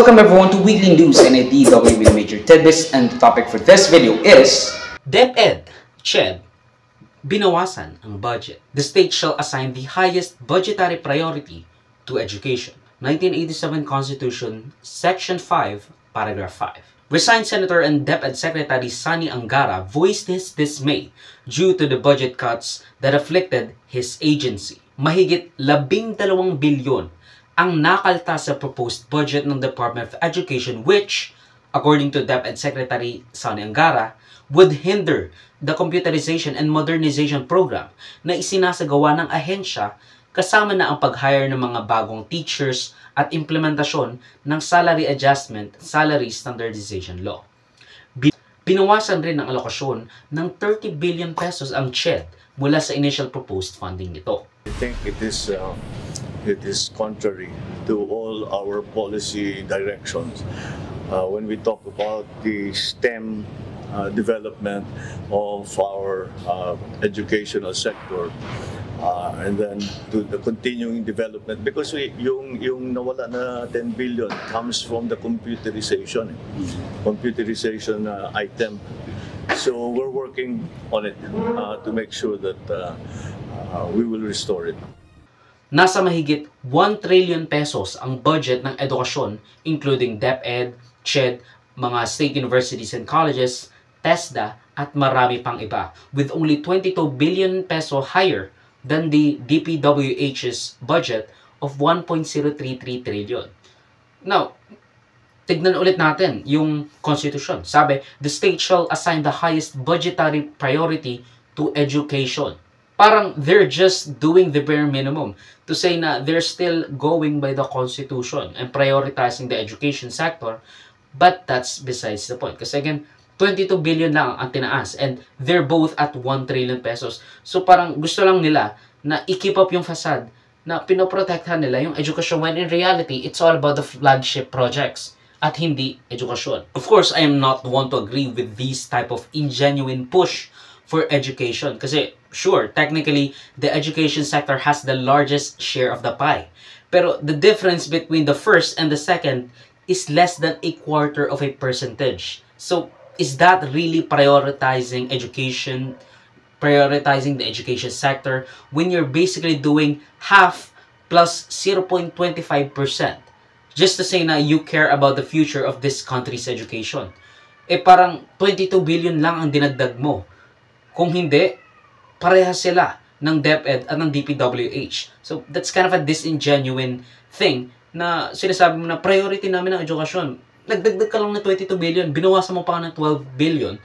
Welcome everyone to Weekly News and DW with major tidbits, and the topic for this video is DepEd, CHED, binawasan ang budget. The state shall assign the highest budgetary priority to education. 1987 Constitution, Section 5, Paragraph 5. Resigned Senator and DepEd Secretary Sani Angara voiced his dismay due to the budget cuts that afflicted his agency. Mahigit 12 bilyon ang nakalta sa proposed budget ng Department of Education, which, according to DepEd Secretary Sani Angara, would hinder the computerization and modernization program na isinasagawa ng ahensya, kasama na ang pag-hire ng mga bagong teachers at implementasyon ng salary adjustment, salary standardization law. Binawasan rin ang alokasyon ng 30 billion pesos ang CHED mula sa initial proposed funding nito. I think it is contrary to all our policy directions. When we talk about the STEM development of our educational sector, and then to the continuing development, because yung nawala na 10 billion comes from the computerization item. So we're working on it to make sure that we will restore it. Nasa mahigit 1 trillion pesos ang budget ng edukasyon, including DepEd, CHED, mga state universities and colleges, TESDA, at marami pang iba, with only 22 billion peso higher than the DPWH's budget of 1.033 trillion. Now, tignan ulit natin yung Constitution. Sabi, the state shall assign the highest budgetary priority to education. Parang they're just doing the bare minimum to say na they're still going by the Constitution and prioritizing the education sector, but that's besides the point. Kasi again, 22 billion lang ang tinaas and they're both at 1 trillion pesos. So parang gusto lang nila na i-keep up yung facade na pinoprotektahan nila yung education, when in reality, it's all about the flagship projects at hindi edukasyon. Of course, I am not one to agree with this type of ingenuine push for education. Kasi, sure, technically, the education sector has the largest share of the pie. Pero the difference between the first and the second is less than a quarter of a percentage. So, is that really prioritizing education, prioritizing the education sector, when you're basically doing half plus 0.25%? Just to say na you care about the future of this country's education. Eh parang 22 billion lang ang dinagdag mo. Kung hindi, parehas sila ng DepEd at ng DPWH. So, that's kind of a disingenuine thing na sinasabi mo na priority namin ang edukasyon. Nagdagdag ka lang ng 22 billion, binawasan mo pa ng 12 billion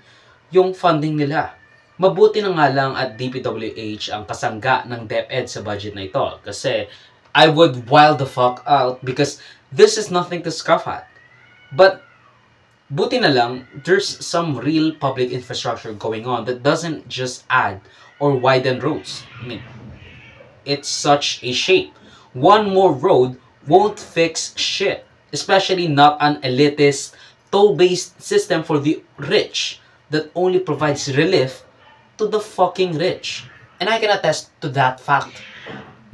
yung funding nila. Mabuti na nga lang at DPWH ang kasangga ng DepEd sa budget na ito. Kasi I would wild the fuck out because this is nothing to scoff at. But buti na lang, there's some real public infrastructure going on that doesn't just add or widen roads. I mean, it's such a shape. One more road won't fix shit. Especially not an elitist, toll-based system for the rich that only provides relief to the fucking rich. And I can attest to that fact.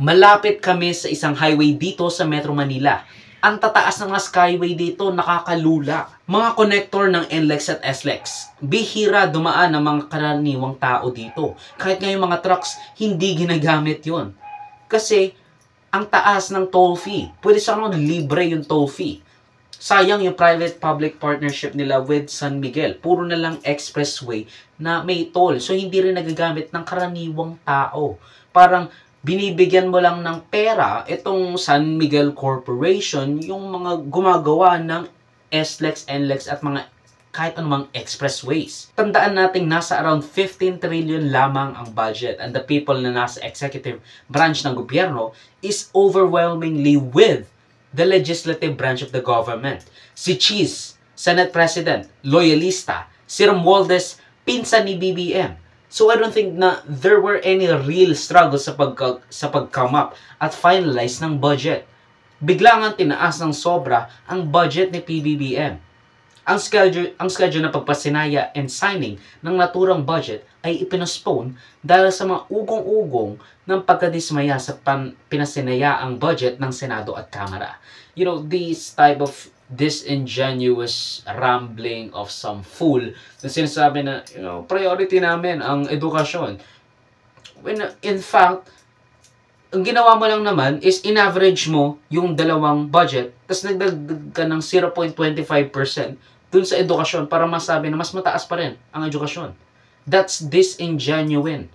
Malapit kami sa isang highway dito sa Metro Manila. Ang tataas ng mga skyway dito, nakakalula. Mga connector ng NLEX at SLEX. Bihira dumaan ang mga karaniwang tao dito. Kahit nga yung mga trucks, hindi ginagamit yon. Kasi, ang taas ng toll fee. Pwede sa libre yung toll fee. Sayang yung private-public partnership nila with San Miguel. Puro na lang expressway na may toll. So, hindi rin nagagamit ng karaniwang tao. Parang, binibigyan mo lang ng pera itong San Miguel Corporation, yung mga gumagawa ng SLEX, NLEX at mga kahit anumang expressways. Tandaan natin nasa around 15 trillion lamang ang budget, and the people na nasa executive branch ng gobyerno is overwhelmingly with the legislative branch of the government. Si Cheese, Senate President, loyalista. Si Romualdez, pinsan ni BBM. So I don't think na there were any real struggles sa pag-come up at finalize ng budget. Bigla nga tinaas ng sobra ang budget ni PBBM. Ang schedule na pagpasinaya and signing ng naturang budget ay ipinospone dahil sa mga ugong-ugong ng pagkadismaya sa pinasinaya ang budget ng Senado at Kamara. You know, these type of disingenuous rambling of some fool na sinasabi na, priority namin ang edukasyon. When, in fact, ang ginawa mo lang naman is in-average mo yung dalawang budget, tapos nagdagdag ka ng 0.25% dun sa edukasyon para masabi na mas mataas pa rin ang edukasyon. That's disingenuine.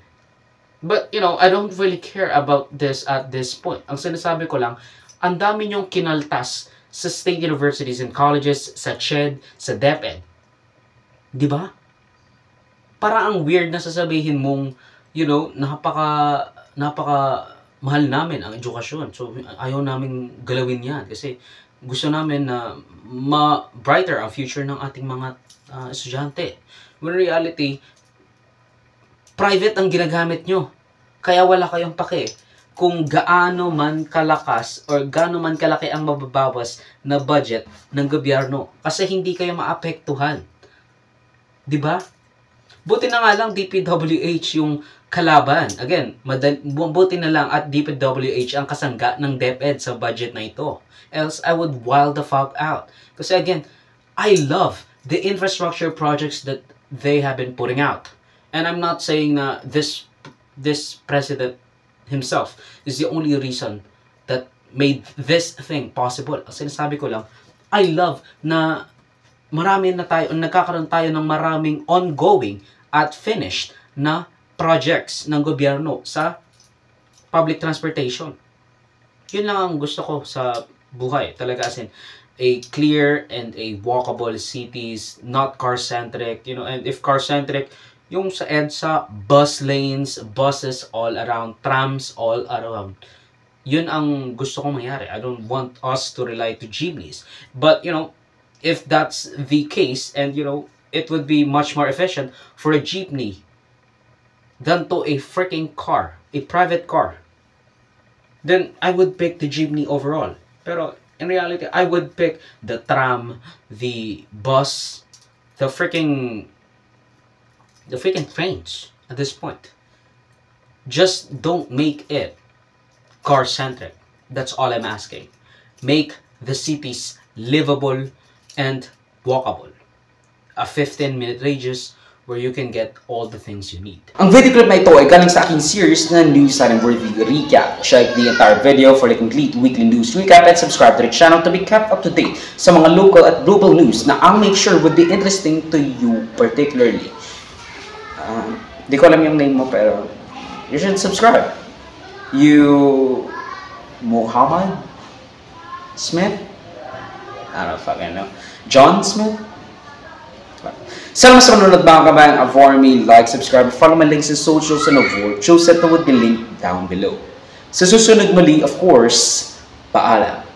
But, I don't really care about this at this point. Ang sinasabi ko lang, ang dami nyong kinaltas sa state universities and colleges, sa CHED, sa DepEd. Diba? Parang ang weird na sasabihin mong, napaka mahal namin ang edukasyon. So, ayaw namin galawin yan. Kasi gusto namin na brighter ang future ng ating mga estudyante. When in reality, private ang ginagamit nyo. Kaya wala kayong pake kung gaano man kalakas or gaano man kalaki ang mababawas na budget ng gobyerno. Kasi hindi kayo maapektuhan. Diba? Buti na nga lang DPWH yung kalaban. Again, buti na lang at DPWH ang kasangga ng DepEd sa budget na ito. Else, I would wild the fuck out. Kasi again, I love the infrastructure projects that they have been putting out. And I'm not saying na this president himself is the only reason that made this thing possible. Ang sinasabi ko lang, I love na nagkakaroon tayo ng maraming ongoing at finished na projects ng gobyerno sa public transportation. Yun lang ang gusto ko sa buhay. Talaga as in, a clear and a walkable cities, not car-centric, and if car-centric, yung sa EDSA, bus lanes, buses all around, trams all around. Yun ang gusto kong mangyari. I don't want us to rely to jeepneys. But, if that's the case, and, it would be much more efficient for a jeepney than to a freaking car, a private car, then I would pick the jeepney overall. Pero, in reality, I would pick the tram, the bus, the freaking trains at this point. Just don't make it car-centric. That's all I'm asking. Make the cities livable and walkable. A 15-minute radius where you can get all the things you need. Ang video clip na ito ay galing sa aking series na News and Worthy Recap. Check the entire video for the complete weekly news recap and subscribe to the channel to be kept up to date sa mga local at global news na I'll make sure would be interesting to you particularly. Di ko alam yung name mo pero you should subscribe. You Muhammad Smith? I don't fucking know. John Smith? Salamat sa manunod mga kabayan. For me, like, subscribe, follow my links in socials and avoid. Choose that would be linked down below. Sa susunod muli, of course, paalam.